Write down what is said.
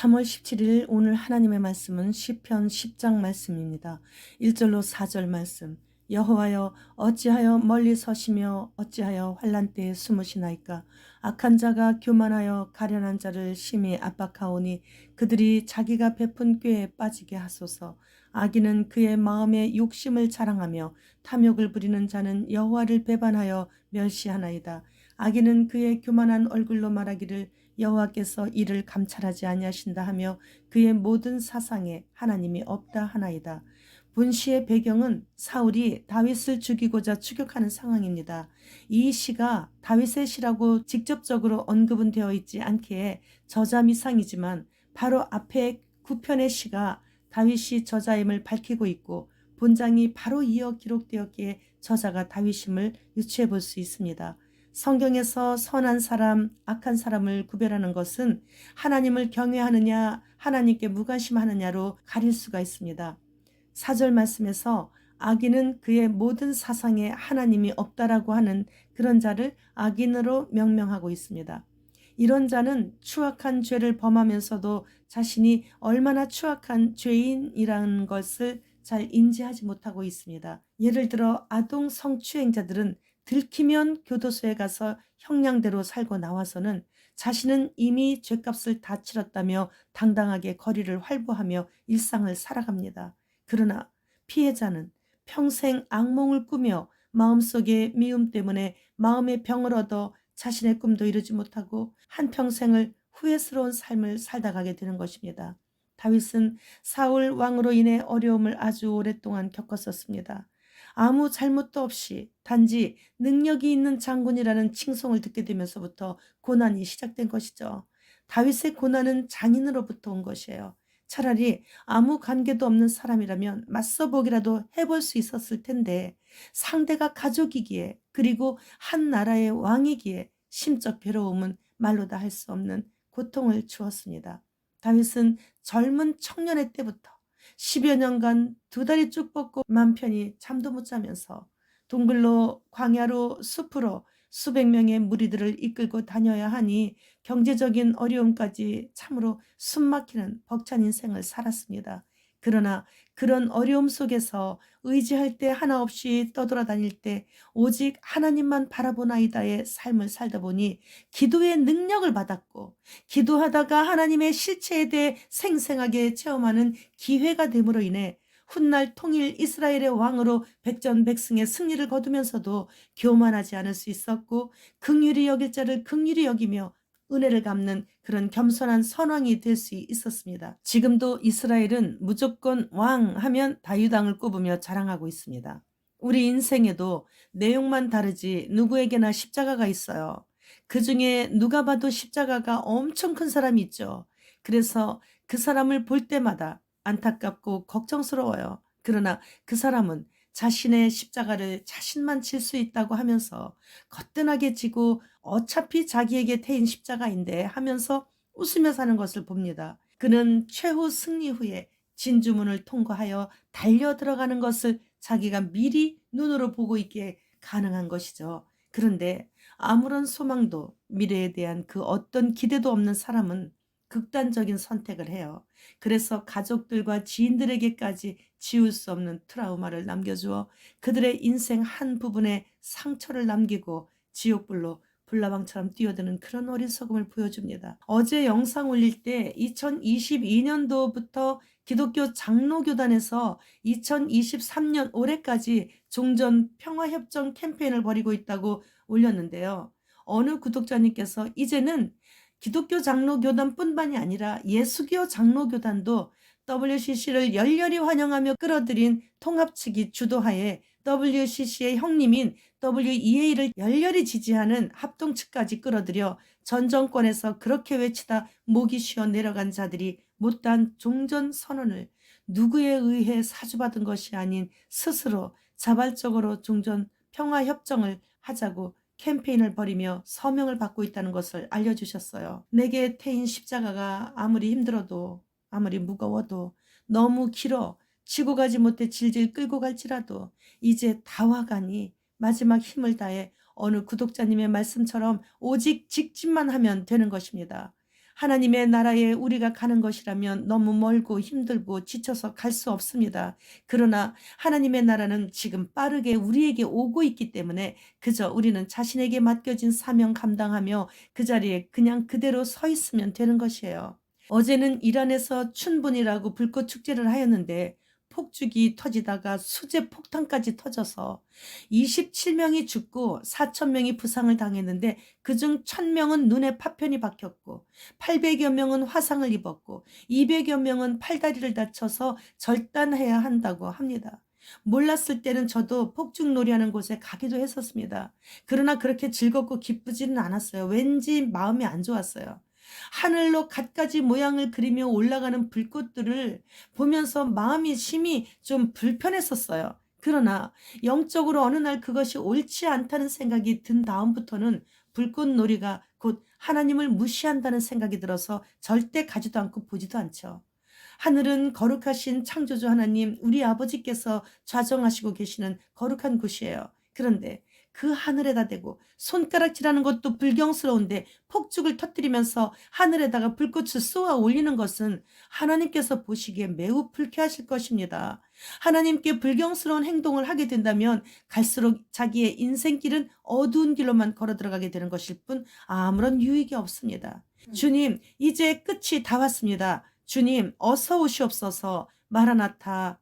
3월 17일 오늘 하나님의 말씀은 시편 10장 말씀입니다. 1절로 4절 말씀. 여호와여 어찌하여 멀리 서시며 어찌하여 환난 때에 숨으시나이까. 악한 자가 교만하여 가련한 자를 심히 압박하오니 그들이 자기가 베푼 꾀에 빠지게 하소서. 악인은 그의 마음에 욕심을 자랑하며 탐욕을 부리는 자는 여호와를 배반하여 멸시하나이다. 악인은 그의 교만한 얼굴로 말하기를 여호와께서 이를 감찰하지 아니하신다 하며 그의 모든 사상에 하나님이 없다 하나이다. 본시의 배경은 사울이 다윗을 죽이고자 추격하는 상황입니다. 이 시가 다윗의 시라고 직접적으로 언급은 되어 있지 않기에 저자미상이지만 바로 앞에 9편의 시가 다윗이 저자임을 밝히고 있고 본장이 바로 이어 기록되었기에 저자가 다윗임을 유추해 볼 수 있습니다. 성경에서 선한 사람, 악한 사람을 구별하는 것은 하나님을 경외하느냐, 하나님께 무관심하느냐로 가릴 수가 있습니다. 4절 말씀에서 악인은 그의 모든 사상에 하나님이 없다라고 하는 그런 자를 악인으로 명명하고 있습니다. 이런 자는 추악한 죄를 범하면서도 자신이 얼마나 추악한 죄인이라는 것을 잘 인지하지 못하고 있습니다. 예를 들어 아동 성추행자들은 들키면 교도소에 가서 형량대로 살고 나와서는 자신은 이미 죄값을 다 치렀다며 당당하게 거리를 활보하며 일상을 살아갑니다. 그러나 피해자는 평생 악몽을 꾸며 마음속의 미움 때문에 마음의 병을 얻어 자신의 꿈도 이루지 못하고 한평생을 후회스러운 삶을 살다 가게 되는 것입니다. 다윗은 사울 왕으로 인해 어려움을 아주 오랫동안 겪었었습니다. 아무 잘못도 없이 단지 능력이 있는 장군이라는 칭송을 듣게 되면서부터 고난이 시작된 것이죠. 다윗의 고난은 장인으로부터 온 것이에요. 차라리 아무 관계도 없는 사람이라면 맞서보기라도 해볼 수 있었을 텐데 상대가 가족이기에 그리고 한 나라의 왕이기에 심적 괴로움은 말로 다 할 수 없는 고통을 주었습니다. 다윗은 젊은 청년의 때부터 10여 년간 두 다리 쭉 뻗고 맘 편히 잠도 못 자면서 동굴로 광야로 숲으로 수백 명의 무리들을 이끌고 다녀야 하니 경제적인 어려움까지 참으로 숨막히는 벅찬 인생을 살았습니다. 그러나 그런 어려움 속에서 의지할 때 하나 없이 떠돌아다닐 때 오직 하나님만 바라보나이다의 삶을 살다 보니 기도의 능력을 받았고 기도하다가 하나님의 실체에 대해 생생하게 체험하는 기회가 됨으로 인해 훗날 통일 이스라엘의 왕으로 백전백승의 승리를 거두면서도 교만하지 않을 수 있었고 긍휼히 여길 자를 긍휼히 여기며 은혜를 갚는 그런 겸손한 선왕이 될 수 있었습니다. 지금도 이스라엘은 무조건 왕 하면 다윗왕을 꼽으며 자랑하고 있습니다. 우리 인생에도 내용만 다르지 누구에게나 십자가가 있어요. 그 중에 누가 봐도 십자가가 엄청 큰 사람이 있죠. 그래서 그 사람을 볼 때마다 안타깝고 걱정스러워요. 그러나 그 사람은 자신의 십자가를 자신만 질 수 있다고 하면서 거뜬하게 지고 어차피 자기에게 태인 십자가인데 하면서 웃으며 사는 것을 봅니다. 그는 최후 승리 후에 진주문을 통과하여 달려 들어가는 것을 자기가 미리 눈으로 보고 있기에 가능한 것이죠. 그런데 아무런 소망도 미래에 대한 그 어떤 기대도 없는 사람은 극단적인 선택을 해요. 그래서 가족들과 지인들에게까지 지울 수 없는 트라우마를 남겨주어 그들의 인생 한 부분에 상처를 남기고 지옥불로 불나방처럼 뛰어드는 그런 어리석음을 보여줍니다. 어제 영상 올릴 때 2022년도부터 기독교 장로교단에서 2023년 올해까지 종전 평화협정 캠페인을 벌이고 있다고 올렸는데요. 어느 구독자님께서 이제는 기독교 장로교단뿐만이 아니라 예수교 장로교단도 WCC를 열렬히 환영하며 끌어들인 통합 측이 주도하에 WCC의 형님인 WEA를 열렬히 지지하는 합동 측까지 끌어들여 전 정권에서 그렇게 외치다 목이 쉬어 내려간 자들이 못다한 종전 선언을 누구에 의해 사주받은 것이 아닌 스스로 자발적으로 종전 평화협정을 하자고 캠페인을 벌이며 서명을 받고 있다는 것을 알려주셨어요. 내게 태인 십자가가 아무리 힘들어도 아무리 무거워도 너무 길어 지고 가지 못해 질질 끌고 갈지라도 이제 다 와가니 마지막 힘을 다해 어느 구독자님의 말씀처럼 오직 직진만 하면 되는 것입니다. 하나님의 나라에 우리가 가는 것이라면 너무 멀고 힘들고 지쳐서 갈 수 없습니다. 그러나 하나님의 나라는 지금 빠르게 우리에게 오고 있기 때문에 그저 우리는 자신에게 맡겨진 사명 감당하며 그 자리에 그냥 그대로 서 있으면 되는 것이에요. 어제는 이란에서 춘분이라고 불꽃 축제를 하였는데 폭죽이 터지다가 수제 폭탄까지 터져서 27명이 죽고 4,000명이 부상을 당했는데 그중 1,000명은 눈에 파편이 박혔고 800여 명은 화상을 입었고 200여 명은 팔다리를 다쳐서 절단해야 한다고 합니다. 몰랐을 때는 저도 폭죽놀이하는 곳에 가기도 했었습니다. 그러나 그렇게 즐겁고 기쁘지는 않았어요. 왠지 마음이 안 좋았어요. 하늘로 갖가지 모양을 그리며 올라가는 불꽃들을 보면서 마음이 심히 좀 불편했었어요. 그러나 영적으로 어느 날 그것이 옳지 않다는 생각이 든 다음부터는 불꽃놀이가 곧 하나님을 무시한다는 생각이 들어서 절대 가지도 않고 보지도 않죠. 하늘은 거룩하신 창조주 하나님, 우리 아버지께서 좌정하시고 계시는 거룩한 곳이에요. 그런데 그 하늘에다 대고 손가락질하는 것도 불경스러운데 폭죽을 터뜨리면서 하늘에다가 불꽃을 쏘아 올리는 것은 하나님께서 보시기에 매우 불쾌하실 것입니다. 하나님께 불경스러운 행동을 하게 된다면 갈수록 자기의 인생길은 어두운 길로만 걸어 들어가게 되는 것일 뿐 아무런 유익이 없습니다. 주님, 이제 끝이 다 왔습니다. 주님, 어서 오시옵소서. 마라나타.